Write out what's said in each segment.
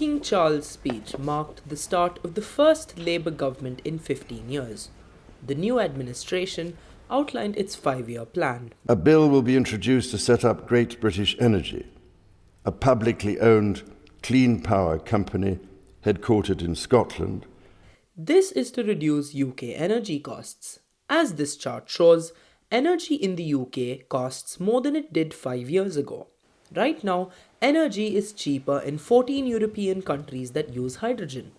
King Charles' speech marked the start of the first Labour government in 15 years. The new administration outlined its 5-year plan. A bill will be introduced to set up Great British Energy, a publicly owned clean power company headquartered in Scotland. This is to reduce UK energy costs. As this chart shows, energy in the UK costs more than it did 5 years ago. Right now, energy is cheaper in 14 European countries that use hydrogen.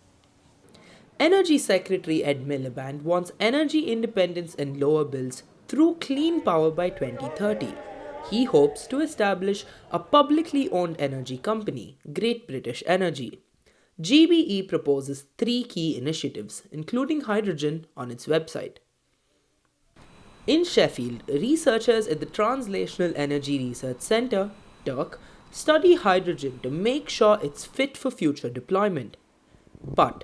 Energy Secretary Ed Miliband wants energy independence and lower bills through clean power by 2030. He hopes to establish a publicly owned energy company, Great British Energy. GBE proposes 3 key initiatives, including hydrogen, on its website. In Sheffield, researchers at the Translational Energy Research Centre, TURC, study hydrogen to make sure it's fit for future deployment. But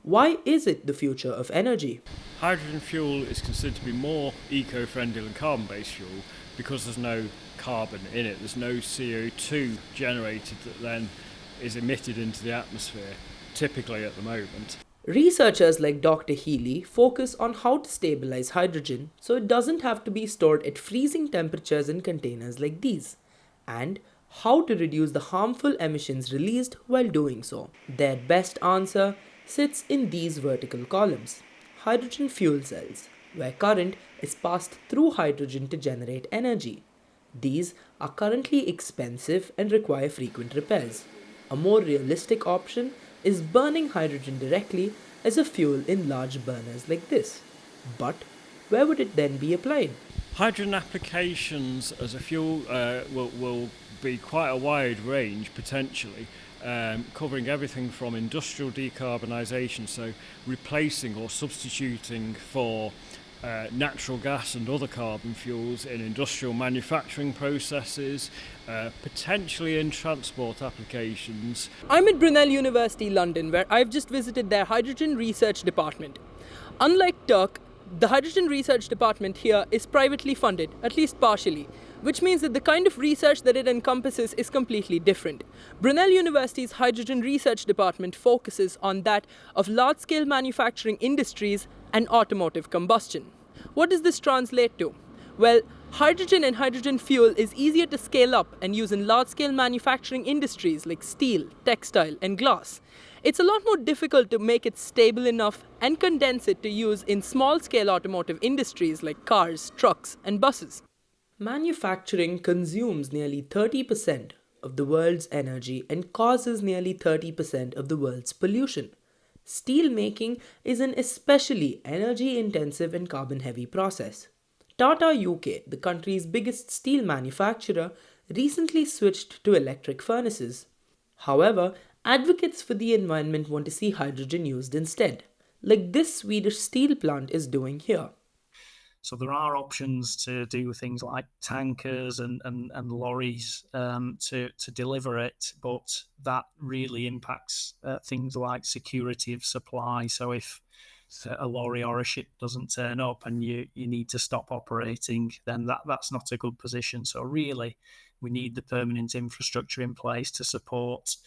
why is it the future of energy? Hydrogen fuel is considered to be more eco-friendly than carbon-based fuel because there's no carbon in it. There's no CO2 generated that then is emitted into the atmosphere, typically at the moment. Researchers like Dr. Healy focus on how to stabilize hydrogen so it doesn't have to be stored at freezing temperatures in containers like these, and how to reduce the harmful emissions released while doing so. Their best answer sits in these vertical columns: hydrogen fuel cells, where current is passed through hydrogen to generate energy. These are currently expensive and require frequent repairs. A more realistic option is burning hydrogen directly as a fuel in large burners like this. But where would it then be applied? Hydrogen applications as a fuel will be quite a wide range potentially, covering everything from industrial decarbonisation, so replacing or substituting for natural gas and other carbon fuels in industrial manufacturing processes, potentially in transport applications. I'm at Brunel University, London, where I've just visited their Hydrogen Research Department. Unlike TURC, the Hydrogen Research Department here is privately funded, at least partially, which means that the kind of research that it encompasses is completely different. Brunel University's Hydrogen Research Department focuses on that of large-scale manufacturing industries and automotive combustion. What does this translate to? Well, hydrogen and hydrogen fuel is easier to scale up and use in large-scale manufacturing industries like steel, textile, and glass. It's a lot more difficult to make it stable enough and condense it to use in small-scale automotive industries like cars, trucks, and buses. Manufacturing consumes nearly 30% of the world's energy and causes nearly 30% of the world's pollution. Steel making is an especially energy-intensive and carbon-heavy process. Tata UK, the country's biggest steel manufacturer, recently switched to electric furnaces. However, advocates for the environment want to see hydrogen used instead, like this Swedish steel plant is doing here. So there are options to do things like tankers and lorries to deliver it, but that really impacts things like security of supply. So if a lorry or a ship doesn't turn up and you need to stop operating, then that's not a good position. So really, we need the permanent infrastructure in place to support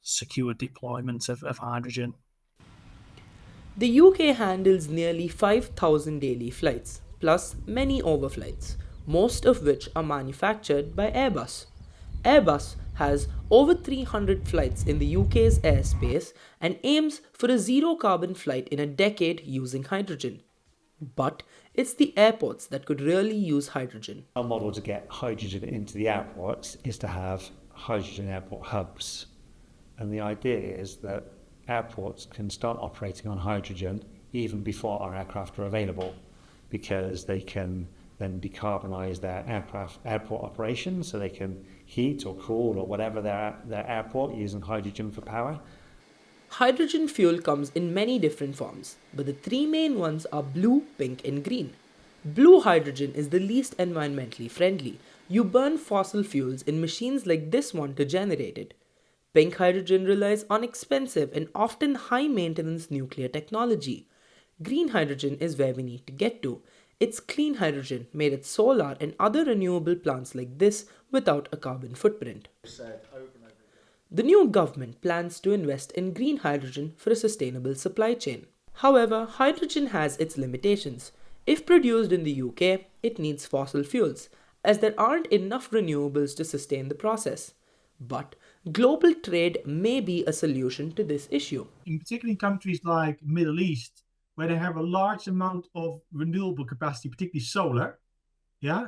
secure deployment of hydrogen. The UK handles nearly 5,000 daily flights, plus many overflights, most of which are manufactured by Airbus. Airbus has over 300 flights in the UK's airspace and aims for a zero-carbon flight in a decade using hydrogen. But it's the airports that could really use hydrogen. Our model to get hydrogen into the airports is to have hydrogen airport hubs. And the idea is that airports can start operating on hydrogen even before our aircraft are available, because they can then decarbonise their airport operations, so they can heat or cool or whatever their airport using hydrogen for power. Hydrogen fuel comes in many different forms, but the 3 main ones are blue, pink, and green. Blue hydrogen is the least environmentally friendly. You burn fossil fuels in machines like this one to generate it. Pink hydrogen relies on expensive and often high-maintenance nuclear technology. Green hydrogen is where we need to get to. It's clean hydrogen made at solar and other renewable plants like this without a carbon footprint. The new government plans to invest in green hydrogen for a sustainable supply chain. However, hydrogen has its limitations. If produced in the UK, it needs fossil fuels, as there aren't enough renewables to sustain the process. But global trade may be a solution to this issue. In particularly countries like Middle East, where they have a large amount of renewable capacity, particularly solar, yeah,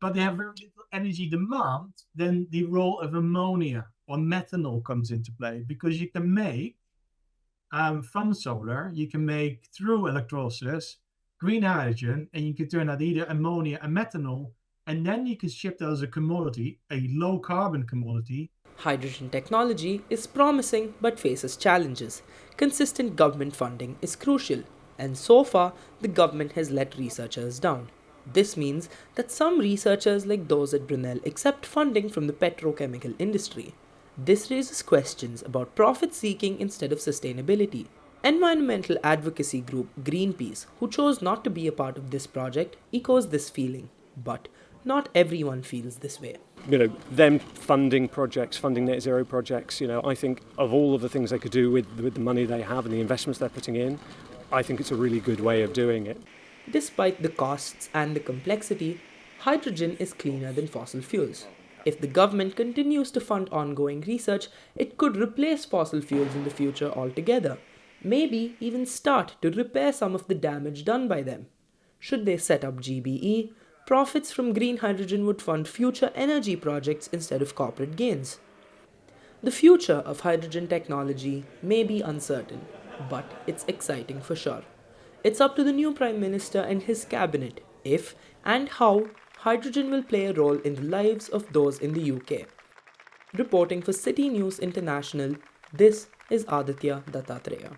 but they have very little energy demand, then the role of ammonia or methanol comes into play, because you can make from solar, you can make through electrolysis green hydrogen, and you can turn out either ammonia and methanol, and then you can ship that as a commodity, a low carbon commodity. Hydrogen technology is promising but faces challenges. Consistent government funding is crucial, and so far the government has let researchers down. This means that some researchers like those at Brunel accept funding from the petrochemical industry. This raises questions about profit seeking instead of sustainability. Environmental advocacy group Greenpeace, who chose not to be a part of this project, echoes this feeling. But not everyone feels this way. Them funding projects, funding net zero projects, I think of all of the things they could do with the money they have and the investments they're putting in, I think it's a really good way of doing it. Despite the costs and the complexity, hydrogen is cleaner than fossil fuels. If the government continues to fund ongoing research, it could replace fossil fuels in the future altogether, maybe even start to repair some of the damage done by them. Should they set up GBE, profits from green hydrogen would fund future energy projects instead of corporate gains. The future of hydrogen technology may be uncertain, but it's exciting for sure. It's up to the new Prime Minister and his cabinet if and how hydrogen will play a role in the lives of those in the UK. Reporting for City News International, this is Adithya Dattatreya.